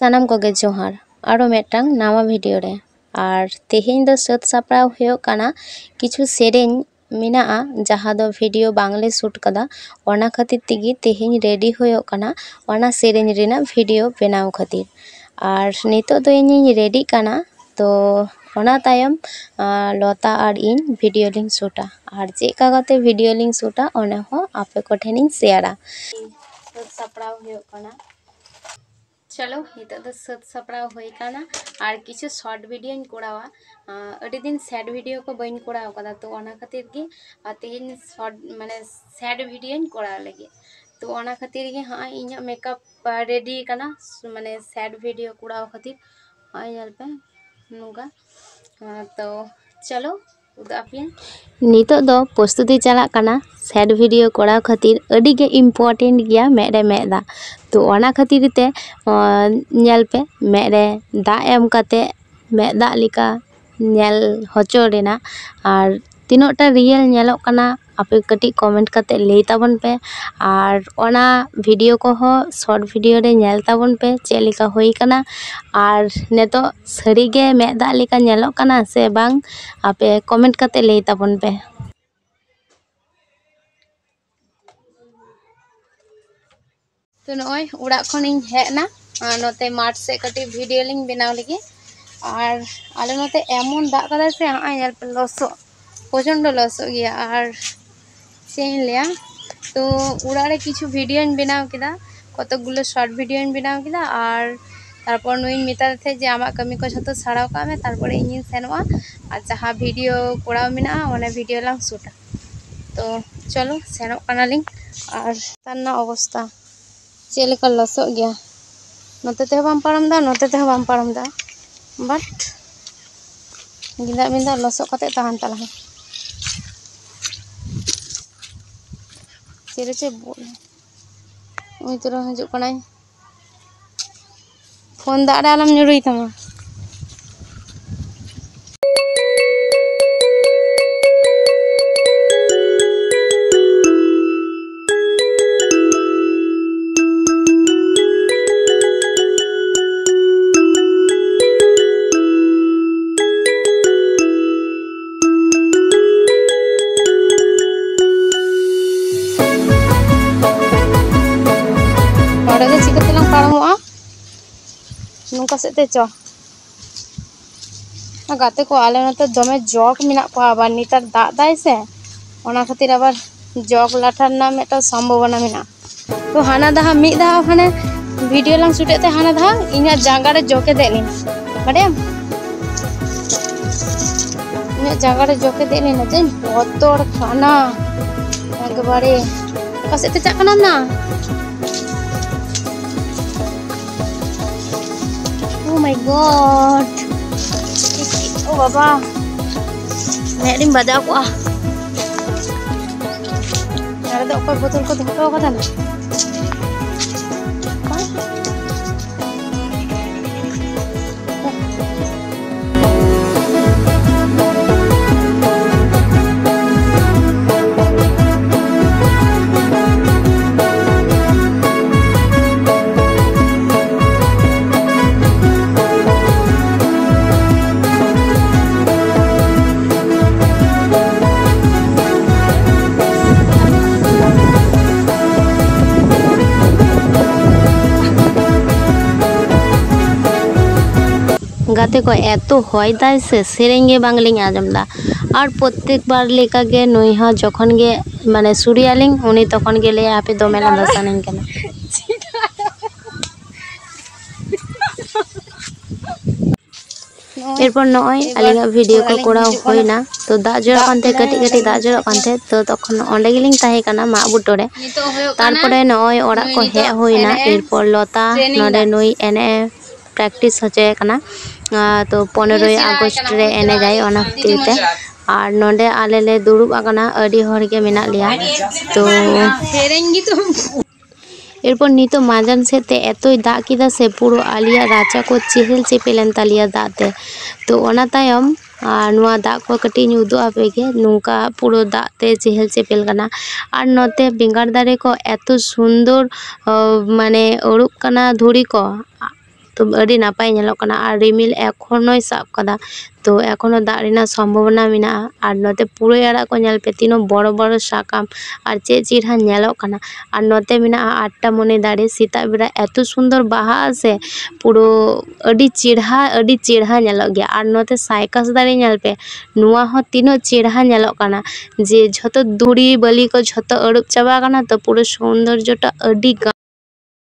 सानाम कोगे जोहार आरो मेटांग नावा भिडियो रे और तेहेñ दो सत सापड़ाव हुयोग काना किछु सेरेñ मेनाआ जहां दो भिडियो बांगले शूट कदा ओना खातिर तेगी तेहेñ रेडी हुयोग काना ओना सेरेñ रेना भिडियो बनाव खातिर और नितो दो इᱧ रेडी काना तो ओना तायम लता और इन भिडियो लिंग शूटा और चेका काते भिडियो लिंग शूटा ओने हो आपे को ठेनिñ शेयरा सत सापड़ाव हुयोग काना। चलो नितो दो सत सापड़ाव होई काना और किछु शॉर्ट वीडियो कोड़ावा अड़ी दिन सैड वीडियो को बइन कोड़ाव कदा तो ओना खातिर गे तेहेñ शॉर्ट माने सैड वीडियो कोड़ाव लगे तो ओना खातिर गे हाँ इña मेकअप रेडी काना माने सैड वीडियो कोड़ाव खातिर हाँ ñेल पे नुगा तो चलो नितो दो प्रस्तुति चला काना सैड वीडियो कोड़ाव खातिर अड़ी गे इम्पोर्टेंट गया मेरे मेदा तो ओना खातिर ते ñेल पे मेरे दा एम काते मेदा लिका ñेल होचो रेना और तीनोटा रियल ñेलोग काना आपे कटी कमेंट काते लई ताबन पे और ओना वीडियो को हो शॉर्ट वीडियो रे ñेल ताबन पे चेलिका होई काना और नेतो सरी गे मेदा लिका ñेलोग काना से बांग आपे कमेंट काते लई ताबन पे। तो नय उड़ा खन इन हेना नोते माठ से कटी वीडियो लिंग बनाव लगे और आले नोते एमन दाग कदा से हाँ ñेल पे लसो प्रचंड लसो गया और चेन लिया तो उड़ा रे किछु वीडियो बनाव केदा कतगुलो शॉर्ट वीडियो बनाव केदा और तारपर नुई मेता थे जे आमा कमी को जतो साड़ाव का में तारपर इन सेनवा और जहाँ वीडियो कोड़ाव मेना ओने वीडियो लांग शूटा तो चलो सेनो काना लिंग और ताना अवस्था चेलेका लसो गया नोते ते बाम पारम दा नोते ते बाम पारम दा बट गिदा बिंदा लसो कते ताहान ताला तेरे चे बोल ओई तरह हजू कनाई फोन दाग रे आलम ᱧᱩᱨᱩᱭ तमा नुका सेते चो गाते को आले नते दमे जग मेना को आबार नितार दाग दाय से ओना खातिर आबार जग लाठार ना मेटा सम्भावना मेना तो हाना दाहा मिद दाहा हाने वीडियो लांग शूटे ते हाना दाहा इña जांगा रे जोके देलिन बाडेम इña जांगा रे जोके देलिन जे बतोर खाना एकबारे कासेते चाकना ना Oh my god. Oh बाबा मेरिम बजा को यार दो कोई बोतल को धोतो कदा ना गाते को एतो होय दाय से सेरेñ गे बांगलिñ आजम दा और प्रत्येक बार लेका गे नुई हा जखन गे माने सूर्यालिñ उनी तखन गे ले आपे दोमे लांदा सानिñ कना एरपर नय आलिङा भिडियो को कोड़ा होइना तो दा जरा कानते कटी कटी दा जरा कानते तो तखन ओंडे गेलिñ ताहे काना मा बुटोरे तारपरे नय ओरा को हे होइना एरपर लता नडे नुई एने प्रैक्टिस होचे काना तो 15 अगस्त रे एने जाय ओना खातिर और नोंडे आले ले दुड़ुब आकना अडी हर के मेना लिया तो सेरेंगी तो एरपर नितो माजान सेते एतोय दाग किदा से पुरो आलिया राचा को चेहल चेपेलेन तालिया दाते तो ओना तायम नुआ दाग को कटी उदू आपेगे नुका पुरो दाते चेहल चेपेल कना और नोते बेंगार दारे को एतो सुंदर माने ओरुक कना धुड़ी को तो अड़ी नापाय नेलोग कना आर रिमिल एखोनो साब कदा तो एखोनो दाग रेना सम्भावना मेना आर नोते पुरई आड़ा को नेल पे तीनो बड़ो बड़ो साकाम आर चे चिरहा नेलोग कना आर नोते मेना आट्टा मने दारे सेता बेरा एतो सुंदर बाहा आसे पुरो अड़ी चिरहा नेलोग गया आर नोते साइकास दारे नेल पे नुआ हो तीनो चिरहा नेलोग कना जे झतो धुड़ी बाली को झतो अड़ुब चाबा कना तो पुरो सौंदर्यटा अड़ी